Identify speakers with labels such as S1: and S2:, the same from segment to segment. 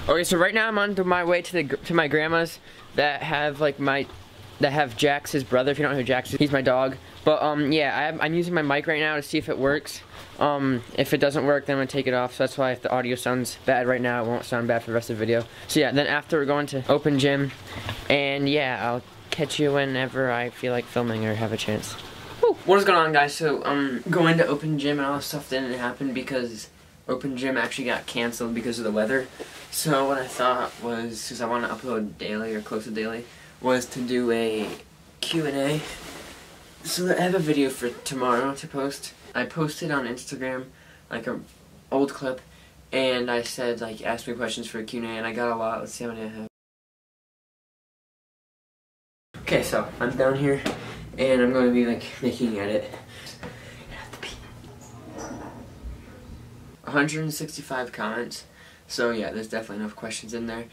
S1: Okay, so right now I'm on my way to my grandma's that have like Jax, his brother. If you don't know who Jax is, he's my dog. But yeah, I'm using my mic right now to see if it works. If it doesn't work, then I'm gonna take it off. So that's why if the audio sounds bad right now, it won't sound bad for the rest of the video. So yeah, then after we're going to open gym, and yeah, I'll catch you whenever I feel like filming or have a chance. Woo. What is going on, guys? So going to open gym and all this stuff didn't happen because open gym actually got canceled because of the weather. So what I thought was, because I want to upload daily or close to daily, was to do a Q&A. So I have a video for tomorrow to post. I posted on Instagram like an old clip, and I said like ask me questions for a Q&A, and I got a lot. Let's see how many I have. Okay, so I'm down here, and I'm going to be like making an edit. 165 comments, so yeah, there's definitely enough questions in there.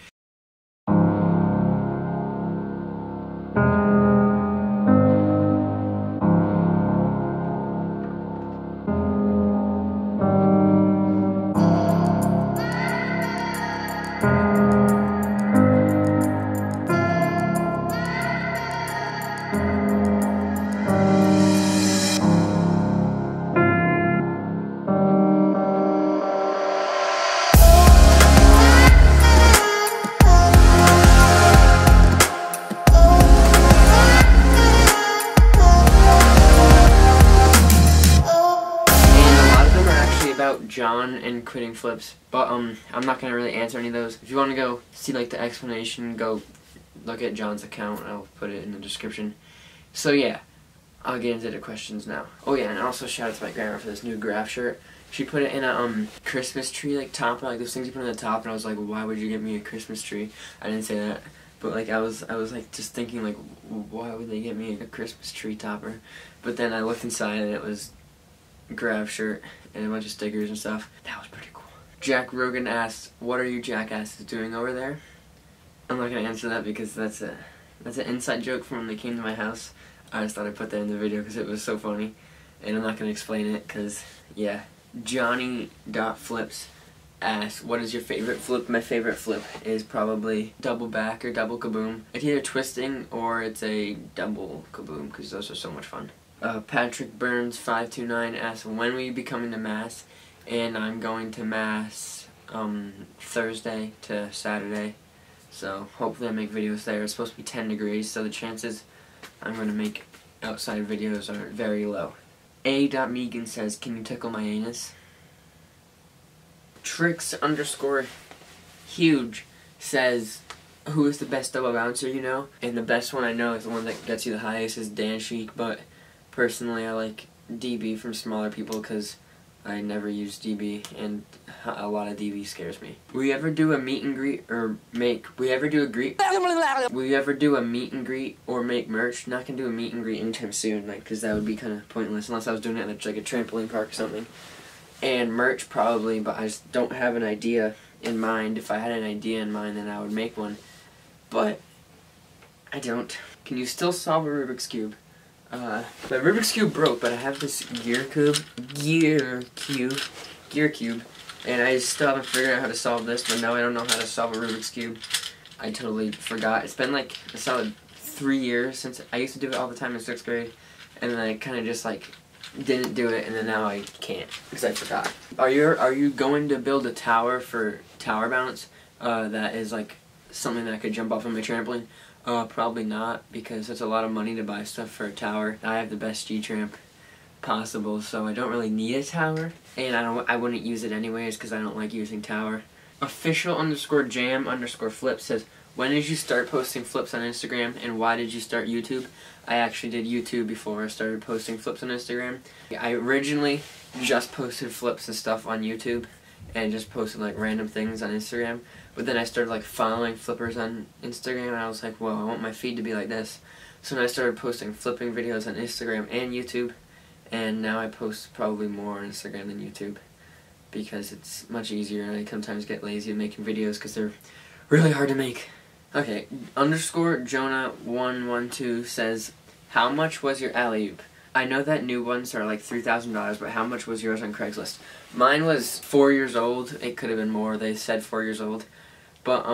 S1: About John and quitting flips, but I'm not gonna really answer any of those. If you want to go see like the explanation, go look at John's account. I'll put it in the description. So yeah, I'll get into the questions now. Oh yeah, and also shout out to my grandma for this new graph shirt. She put it in a Christmas tree like top, like those things you put on the top, and I was like, why would you get me a Christmas tree? I didn't say that, but like I was like just thinking like, why would they get me a Christmas tree topper? But then I looked inside and it was graph shirt and a bunch of stickers and stuff. That was pretty cool. Jack Rogan asked, what are you jackasses doing over there? I'm not gonna answer that because that's an inside joke from when they came to my house. I just thought I'd put that in the video because it was so funny, and I'm not gonna explain it because yeah. Johnny.flips asked, what is your favorite flip? My favorite flip is probably double back or double kaboom. It's either twisting or it's a double kaboom because those are so much fun. Patrick Burns 529 asks, when will you be coming to Mass? And I'm going to Mass Thursday to Saturday, so hopefully I make videos there. It's supposed to be 10 degrees, so the chances I'm going to make outside videos are very low. A.Megan says, can you tickle my anus? Tricks_huge says, who is the best double bouncer you know? And the best one I know is the one that gets you the highest is Dan Sheik, but personally, I like DB from smaller people because I never use DB, and a lot of DB scares me. Will you ever do a meet and greet or make? Will you ever do a meet and greet or make merch? Not gonna do a meet and greet anytime soon, like, because that would be kind of pointless unless I was doing it at like a trampoline park or something. And merch probably, but I just don't have an idea in mind. If I had an idea in mind, then I would make one, but I don't. Can you still solve a Rubik's Cube? My Rubik's Cube broke, but I have this gear cube, and I still haven't figured out how to solve this, but now I don't know how to solve a Rubik's Cube. I totally forgot. It's been like a solid 3 years since I used to do it all the time in 6th grade, and then I kind of just like didn't do it, and then now I can't because I forgot. Are you going to build a tower for tower bounce that is like something that I could jump off of my trampoline? Probably not, because it's a lot of money to buy stuff for a tower. I have the best G-Tramp possible, so I don't really need a tower, and I wouldn't use it anyways because I don't like using tower. Official_jam_flip says, when did you start posting flips on Instagram, and why did you start YouTube? I actually did YouTube before I started posting flips on Instagram. I originally just posted flips and stuff on YouTube, and just posted like random things on Instagram, but then I started like following flippers on Instagram, and I was like, whoa, I want my feed to be like this. So then I started posting flipping videos on Instagram and YouTube, and now I post probably more on Instagram than YouTube because it's much easier, and I sometimes get lazy at making videos because they're really hard to make. Okay, _Jonah112 says, how much was your alley-oop? I know that new ones are like $3,000, but how much was yours on Craigslist? Mine was 4 years old. It could have been more. They said 4 years old. But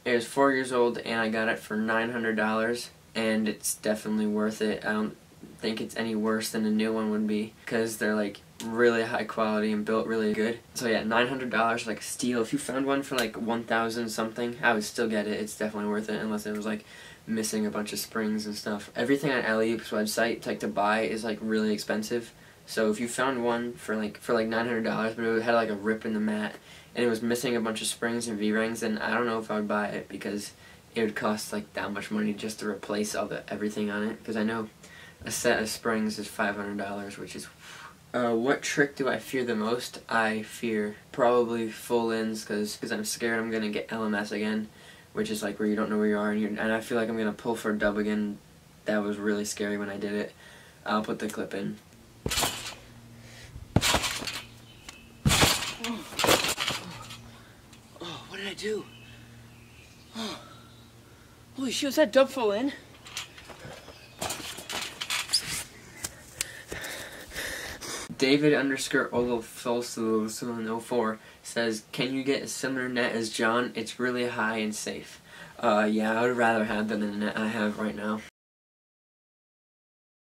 S1: it was 4 years old, and I got it for $900, and it's definitely worth it. I don't think it's any worse than a new one would be, because they're like really high quality and built really good. So yeah, $900, like a steal. If you found one for like 1,000 something, I would still get it. It's definitely worth it, unless it was like missing a bunch of springs and stuff. Everything on Elliope's website to buy is like really expensive. So if you found one for like $900, but it had like a rip in the mat and it was missing a bunch of springs and V-rings, then I don't know if I would buy it, because it would cost like that much money just to replace everything on it. Because I know a set of springs is $500, which is. What trick do I fear the most? I fear probably full ins, because I'm scared I'm gonna get LMS again, which is like where you don't know where you are, and I feel like I'm gonna pull for a dub again. That was really scary when I did it. I'll put the clip in. Oh, what did I do? Oh, holy shit, was that dub full in? David _ Olofsolson04 says, can you get a similar net as John? It's really high and safe. Yeah, I would rather have than the net I have right now.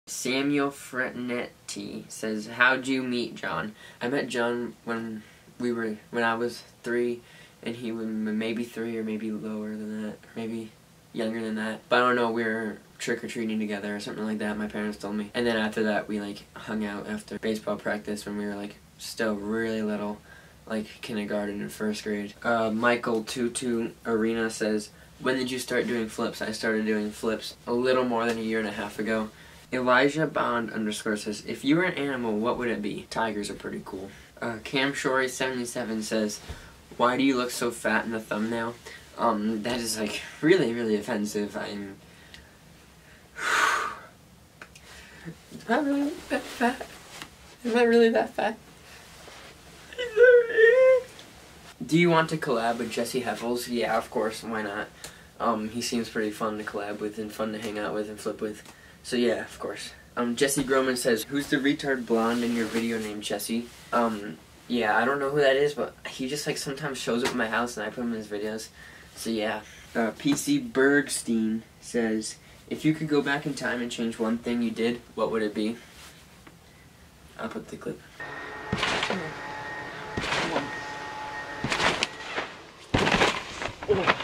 S1: Samuel Frenetti says, how'd you meet John? I met John when I was 3, and he was maybe 3 or maybe lower than that, or maybe younger than that. But I don't know, we were trick-or-treating together or something like that, my parents told me. And then after that, we like hung out after baseball practice when we were like still really little, like kindergarten and 1st grade. Michael Tutu Arena says, when did you start doing flips? I started doing flips a little more than a year and a half ago. Elijah Bond _ says, if you were an animal, what would it be? Tigers are pretty cool. Cam Shorey 77 says, why do you look so fat in the thumbnail? That is like really, really offensive. I'm not really that fat. Am I really that fat? Do you want to collab with Jesse Heffels? Yeah, of course, why not? He seems pretty fun to collab with and fun to hang out with and flip with. So yeah, of course. Jesse Groman says, who's the retard blonde in your video named Jesse? Yeah, I don't know who that is, but he just like sometimes shows up at my house and I put him in his videos. So yeah. PC Bergstein says, if you could go back in time and change one thing you did, what would it be? I'll put the clip. Come on. Oh.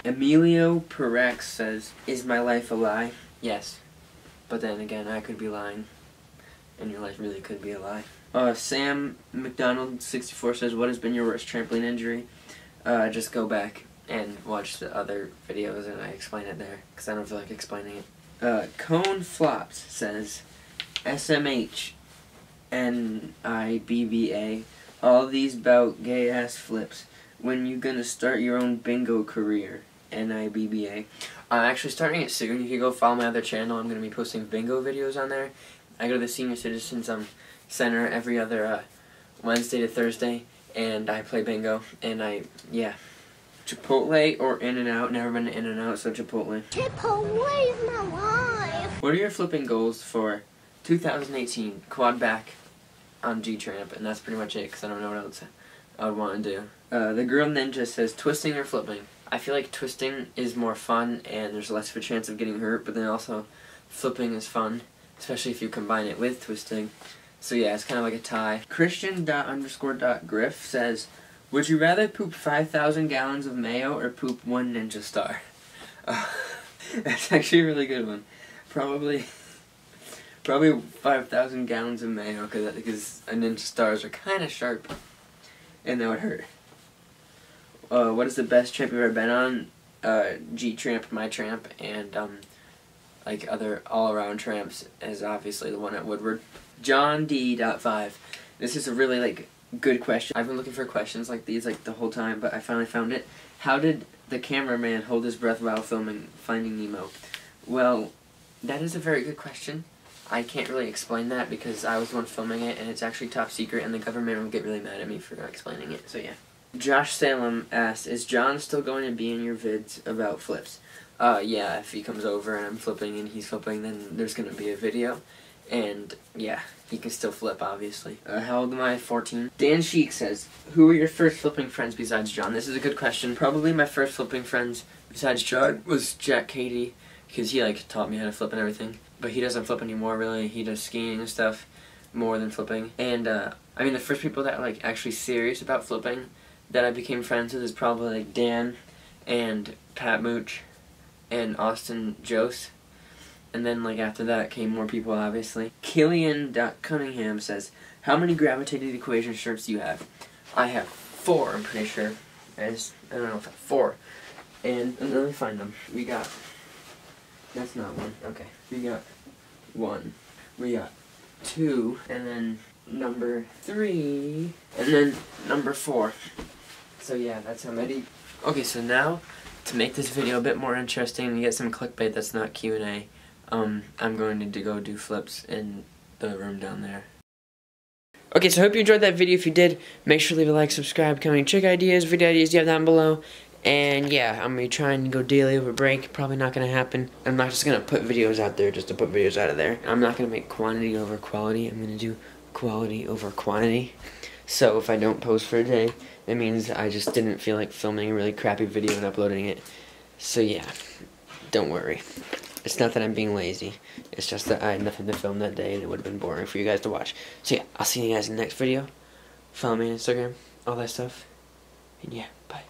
S1: Emilio Perex says, is my life a lie? Yes. But then again, I could be lying. And your life really could be a lie. Sam McDonald 64 says, what has been your worst trampoline injury? Just go back and watch the other videos and I explain it there, because I don't feel like explaining it. Cone Flops says, SMH NIBBA, all these bout gay ass flips. When you gonna start your own bingo career? NIBBA. I'm actually starting it soon. You can go follow my other channel. I'm gonna be posting bingo videos on there. I go to the Senior Citizens Center every other Wednesday to Thursday, and I play bingo. And yeah, Chipotle or In-N-Out. Never been to In-N-Out, so Chipotle.
S2: Chipotle is my life.
S1: What are your flipping goals for 2018? Quad back on G-Tramp, and that's pretty much it, because I don't know what else I would want to do. The Girl Ninja says, twisting or flipping? I feel like twisting is more fun, and there's less of a chance of getting hurt, but then also flipping is fun, especially if you combine it with twisting. So yeah, it's kind of like a tie. Christian._Griff says, would you rather poop 5,000 gallons of mayo or poop 1 Ninja Star? That's actually a really good one. Probably 5,000 gallons of mayo, because Ninja Stars are kind of sharp, and that would hurt. What is the best tramp you've ever been on? G-Tramp, My Tramp, and like other all-around tramps is obviously the one at Woodward. John D.5. This is a really like good question. I've been looking for questions like these like the whole time, but I finally found it. How did the cameraman hold his breath while filming Finding Nemo? Well, that is a very good question. I can't really explain that because I was the one filming it, and it's actually top secret, and the government will get really mad at me for not explaining it, so yeah. Josh Salem asks, is John still going to be in your vids about flips? Yeah, if he comes over and I'm flipping and he's flipping, then there's going to be a video. And yeah, he can still flip, obviously. How old am I? 14. Dan Sheik says, who were your first flipping friends besides John? This is a good question. Probably my first flipping friends besides John was Jack Cady, because he like taught me how to flip and everything. But he doesn't flip anymore, really. He does skiing and stuff more than flipping. And I mean, the first people that are like actually serious about flipping that I became friends with is probably like Dan and Pat Mooch and Austin Jose. And then, like, after that came more people, obviously. Killian.Cunningham says, how many gravitated equation shirts do you have? I have 4, I'm pretty sure. I don't know if I have 4. And let me find them. We got, that's not one. Okay. We got 1. We got 2. And then number 3. And then number 4. So yeah, that's how many. Okay, so now, to make this video a bit more interesting and get some clickbait that's not Q&A, I'm going to go do flips in the room down there. Okay, so I hope you enjoyed that video. If you did, make sure to leave a like, subscribe, comment, trick ideas, video ideas you have down below. And yeah, I'm going to be trying to go daily over break. Probably not going to happen. I'm not just going to put videos out there just to put videos out of there. I'm not going to make quantity over quality. I'm going to do quality over quantity. So if I don't post for a day, it means I just didn't feel like filming a really crappy video and uploading it. So yeah, don't worry. It's not that I'm being lazy. It's just that I had nothing to film that day and it would have been boring for you guys to watch. So yeah, I'll see you guys in the next video. Follow me on Instagram, all that stuff. And yeah, bye.